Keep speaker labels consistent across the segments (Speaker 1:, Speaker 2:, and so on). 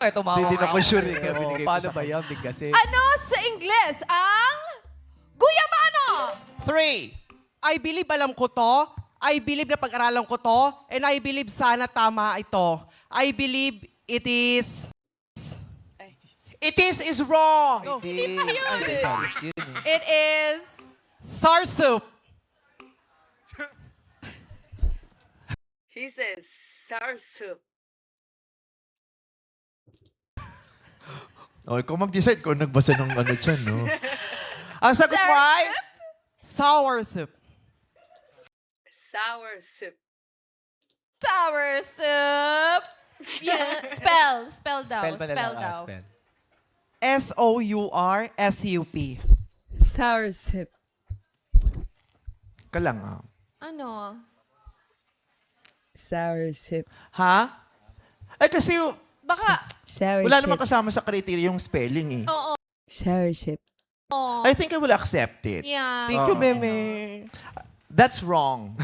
Speaker 1: Ito mga
Speaker 2: Hindi na ko sure eh. Kaya
Speaker 1: Oo,
Speaker 2: binigay ko
Speaker 1: paano
Speaker 2: sa
Speaker 1: ba yan? Bigkasin.
Speaker 3: Ano sa Ingles ang guyabano?
Speaker 2: 3.
Speaker 4: I believe alam ko to. I believe na pag-aralan ko to. And I believe sana tama ito. I believe it is... It is wrong.
Speaker 1: Hindi pa yun.
Speaker 3: It is...
Speaker 4: Sour soup.
Speaker 5: He says sour soup.
Speaker 2: O, ikaw mag-decide kung nagbasa ng ano dyan, no?
Speaker 4: Ang sagot mo
Speaker 3: Sour
Speaker 4: ay... Sour soup.
Speaker 5: Sour soup.
Speaker 3: Sour soup. Yeah. Spell daw.
Speaker 1: Spell pa na
Speaker 3: Spell
Speaker 1: lang.
Speaker 3: daw.
Speaker 1: Spell.
Speaker 4: S-O-U-R-S-U-P.
Speaker 5: Sour soup.
Speaker 2: Ka lang, ah.
Speaker 3: Ano?
Speaker 5: Sour soup.
Speaker 2: Ha? Eh, kasi
Speaker 3: Baka...
Speaker 5: Sour
Speaker 2: wala naman kasama sa criteria yung spelling, eh.
Speaker 3: Oo.
Speaker 5: Sour soup.
Speaker 3: Oh.
Speaker 2: I think I will accept it.
Speaker 3: Yeah.
Speaker 4: Thank you,
Speaker 2: Oo.
Speaker 4: Meme.
Speaker 2: That's wrong.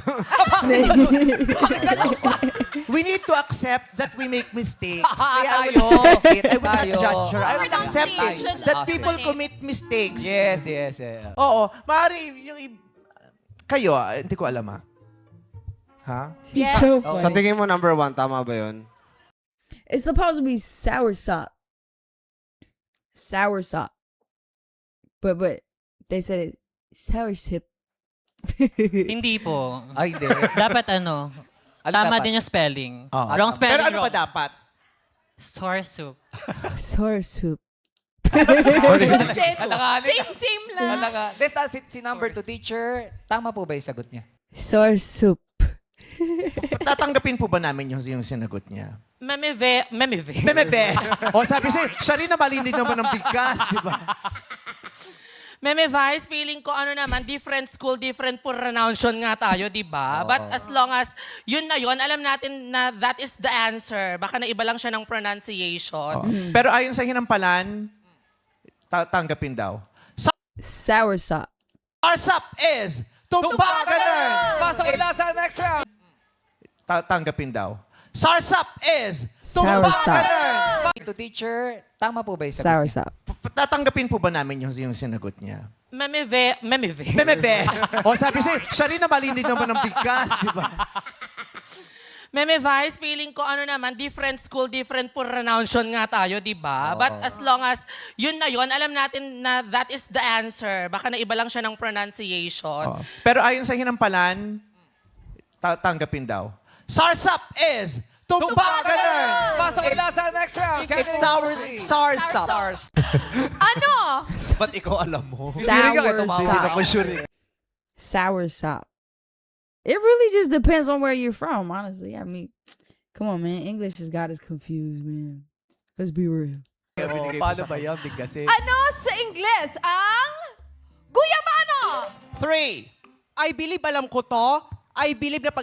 Speaker 2: We need to accept that we make mistakes. Kaya I will accept it. I will not
Speaker 1: Tayo.
Speaker 2: judge her. I will accept it.
Speaker 3: Pronunciation
Speaker 2: That
Speaker 3: lang.
Speaker 2: people commit mistakes.
Speaker 1: Yes, yes, yes.
Speaker 2: Oo. Maaari yung... Kayo, hindi ko alam, ah. Ha?
Speaker 5: He's
Speaker 3: Yes.
Speaker 5: so
Speaker 6: Sa
Speaker 5: funny.
Speaker 6: tingin mo, number 1, tama ba yun?
Speaker 5: It's supposed to be sour sop. Sour sop. But they said it sour soup.
Speaker 7: Hindi po.
Speaker 1: Ay, hindi.
Speaker 7: Dapat ano,
Speaker 1: Ano
Speaker 7: tama
Speaker 1: dapat?
Speaker 7: din yung spelling.
Speaker 2: Oo.
Speaker 7: Wrong spelling,
Speaker 2: Pero ano
Speaker 7: wrong.
Speaker 2: pa dapat?
Speaker 7: Sour soup.
Speaker 5: Sour soup.
Speaker 3: Same, same lang.
Speaker 1: Si number 2 teacher, tama po ba yung sagot niya?
Speaker 5: Sour soup.
Speaker 2: Tatanggapin po ba namin yung sinagot niya?
Speaker 4: Memeve.
Speaker 2: Memebe! O sabi siya rin na malinig naman ng bigkas, di ba?
Speaker 4: Meme Vice, feeling ko ano naman, different school, different pronunciation nga tayo, di ba? But as long as yun na yun, alam natin na that is the answer. Baka na iba lang siya ng pronunciation.
Speaker 2: Pero ayon sa hinampalan, tanggapin daw.
Speaker 5: Sour sop.
Speaker 2: Arsap is Tumpaganer!
Speaker 1: Pasok nila sa next round.
Speaker 2: Tanggapin daw. Sarsap is
Speaker 5: Sour
Speaker 2: Tumpaganer!
Speaker 1: To teacher, tama po ba yung sagot
Speaker 5: Sour
Speaker 1: niya?
Speaker 5: sop.
Speaker 2: Tatanggapin po ba namin yung sinagot niya?
Speaker 4: Memebe.
Speaker 2: Memebe! O sabi siya rin na malinig naman ng bigkas, di ba?
Speaker 4: Meme Vice, feeling ko ano naman, different school, different pronunciation nga tayo, di ba? But as long as yun na yun, alam natin na that is the answer. Baka na iba lang siya ng pronunciation.
Speaker 2: Pero ayon sa hinampalan, tanggapin daw. Sarsap is Tumpaganer!
Speaker 1: Pasok nila sa next round.
Speaker 2: It's Sarsap.
Speaker 3: Ano?
Speaker 2: Ba't ikaw alam mo?
Speaker 5: Sour
Speaker 2: Hindi na ko
Speaker 5: sop.
Speaker 2: sure eh.
Speaker 5: Sour sop. It really just depends on where you're from, honestly. I mean, come on, man. English has got us confused, man. Let's be real.
Speaker 1: Oh, paano ba yan? Bigkasin.
Speaker 3: Ano sa Ingles ang guyabano?
Speaker 2: 3.
Speaker 4: I believe alam ko to. I believe na pag